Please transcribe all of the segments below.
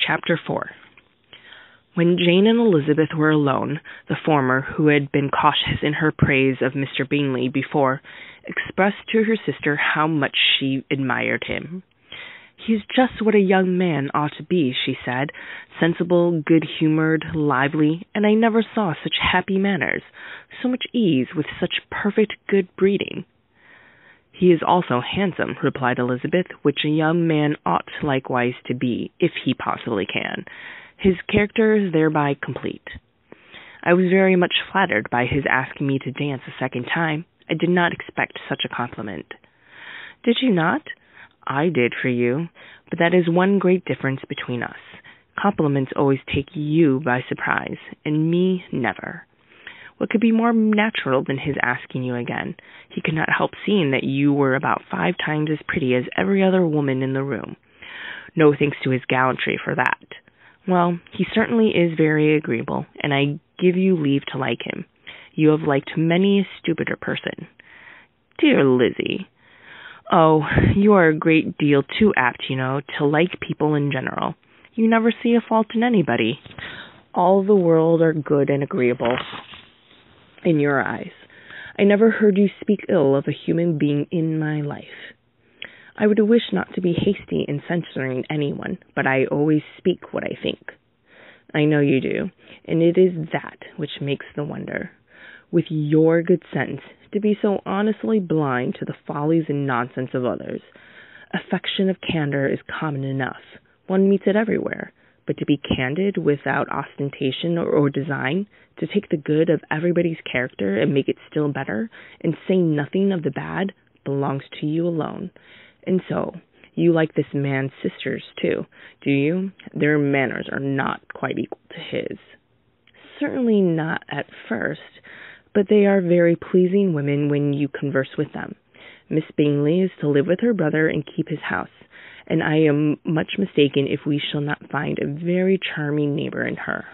Chapter 4. When Jane and Elizabeth were alone, the former, who had been cautious in her praise of Mr. Bingley before, expressed to her sister how much she admired him. "He is just what a young man ought to be," she said, "sensible, good-humoured, lively, and I never saw such happy manners, so much ease, with such perfect good breeding." "He is also handsome," replied Elizabeth, "which a young man ought likewise to be, if he possibly can. His character is thereby complete." I was very much flattered by his asking me to dance a second time. I did not expect such a compliment. "Did you not? I did for you, but that is one great difference between us. Compliments always take you by surprise, and me never. What could be more natural than his asking you again? He could not help seeing that you were about 5 times as pretty as every other woman in the room. No thanks to his gallantry for that. Well, he certainly is very agreeable, and I give you leave to like him. You have liked many a stupider person." "Dear Lizzie." "Oh, you are a great deal too apt, you know, to like people in general. You never see a fault in anybody. All the world are good and agreeable in your eyes. I never heard you speak ill of a human being in my life." "I would wish not to be hasty in censuring anyone, but I always speak what I think." "I know you do, and it is that which makes the wonder. With your good sense, to be so honestly blind to the follies and nonsense of others. Affection of candor is common enough. One meets it everywhere. But to be candid without ostentation or design, to take the good of everybody's character and make it still better, and say nothing of the bad, belongs to you alone. And so, you like this man's sisters, too, do you? Their manners are not quite equal to his." "Certainly not at first, but they are very pleasing women when you converse with them. Miss Bingley is to live with her brother and keep his house, and I am much mistaken if we shall not find a very charming neighbour in her."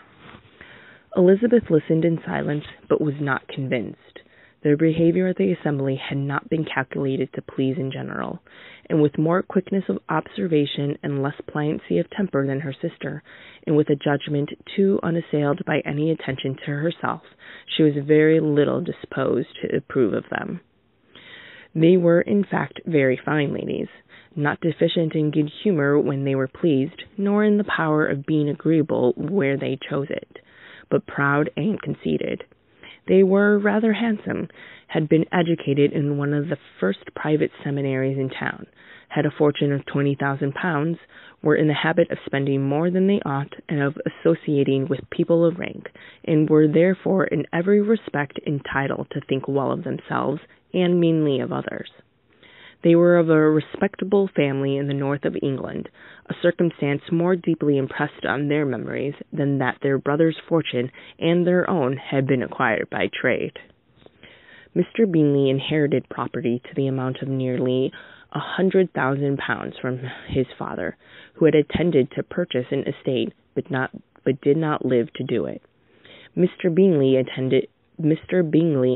Elizabeth listened in silence, but was not convinced. Their behaviour at the assembly had not been calculated to please in general, and with more quickness of observation and less pliancy of temper than her sister, and with a judgment too unassailed by any attention to herself, she was very little disposed to approve of them. They were, in fact, very fine ladies, not deficient in good humour when they were pleased, nor in the power of being agreeable where they chose it, but proud and conceited. They were rather handsome, had been educated in one of the first private seminaries in town, had a fortune of £20,000, were in the habit of spending more than they ought, and of associating with people of rank, and were therefore in every respect entitled to think well of themselves, and meanly of others. They were of a respectable family in the north of England, a circumstance more deeply impressed on their memories than that their brother's fortune and their own had been acquired by trade. Mr. Bingley inherited property to the amount of nearly £100,000 from his father, who had intended to purchase an estate, but did not live to do it. Mr. Bingley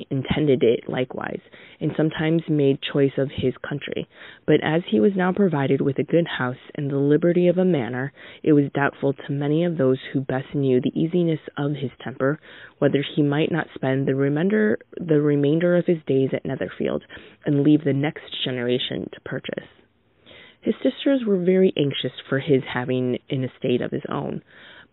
intended it likewise, and sometimes made choice of his country, but as he was now provided with a good house and the liberty of a manor, it was doubtful to many of those who best knew the easiness of his temper, whether he might not spend the remainder of his days at Netherfield, and leave the next generation to purchase. His sisters were very anxious for his having an estate of his own,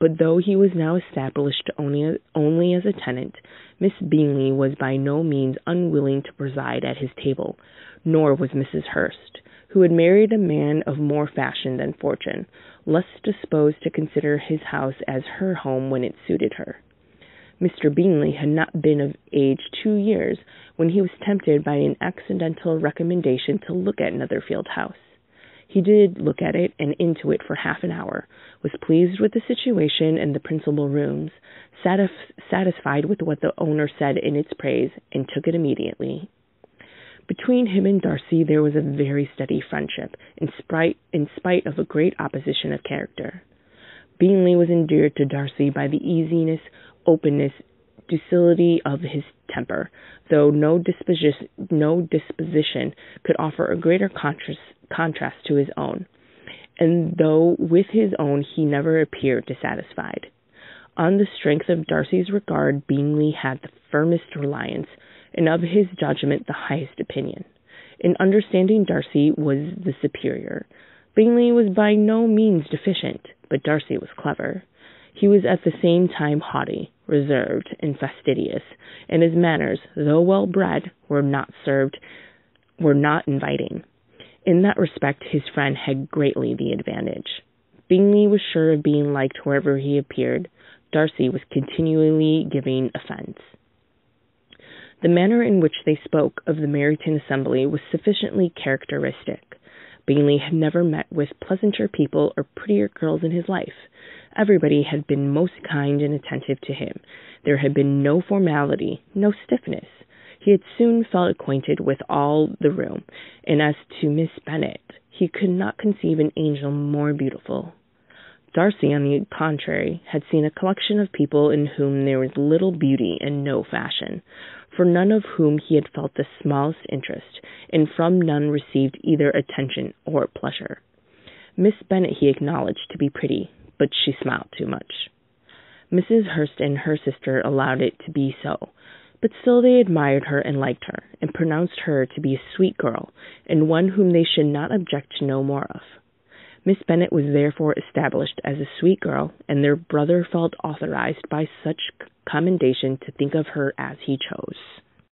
but though he was now established only as a tenant, Miss Bingley was by no means unwilling to preside at his table, nor was Mrs. Hurst, who had married a man of more fashion than fortune, less disposed to consider his house as her home when it suited her. Mr. Bingley had not been of age 2 years when he was tempted by an accidental recommendation to look at Netherfield House. He did look at it and into it for half an hour, was pleased with the situation and the principal rooms, satisfied with what the owner said in its praise, and took it immediately. Between him and Darcy there was a very steady friendship, in spite of a great opposition of character. Bingley was endeared to Darcy by the easiness, openness, docility of his temper, though no disposition could offer a greater contrast to his own, and though with his own he never appeared dissatisfied. On the strength of Darcy's regard, Bingley had the firmest reliance, and of his judgment the highest opinion. In understanding, Darcy was the superior. Bingley was by no means deficient, but Darcy was clever. He was at the same time haughty, reserved, and fastidious, and his manners, though well-bred, were not inviting. In that respect his friend had greatly the advantage. Bingley was sure of being liked wherever he appeared. Darcy was continually giving offence. The manner in which they spoke of the Meryton assembly was sufficiently characteristic. Bingley had never met with pleasanter people or prettier girls in his life. Everybody had been most kind and attentive to him. There had been no formality, no stiffness. He had soon felt acquainted with all the room, and as to Miss Bennet, he could not conceive an angel more beautiful. Darcy, on the contrary, had seen a collection of people in whom there was little beauty and no fashion, for none of whom he had felt the smallest interest, and from none received either attention or pleasure. Miss Bennet he acknowledged to be pretty, but she smiled too much. Mrs. Hurst and her sister allowed it to be so, but still they admired her and liked her, and pronounced her to be a sweet girl, and one whom they should not object to know more of. Miss Bennet was therefore established as a sweet girl, and their brother felt authorized by such commendation to think of her as he chose.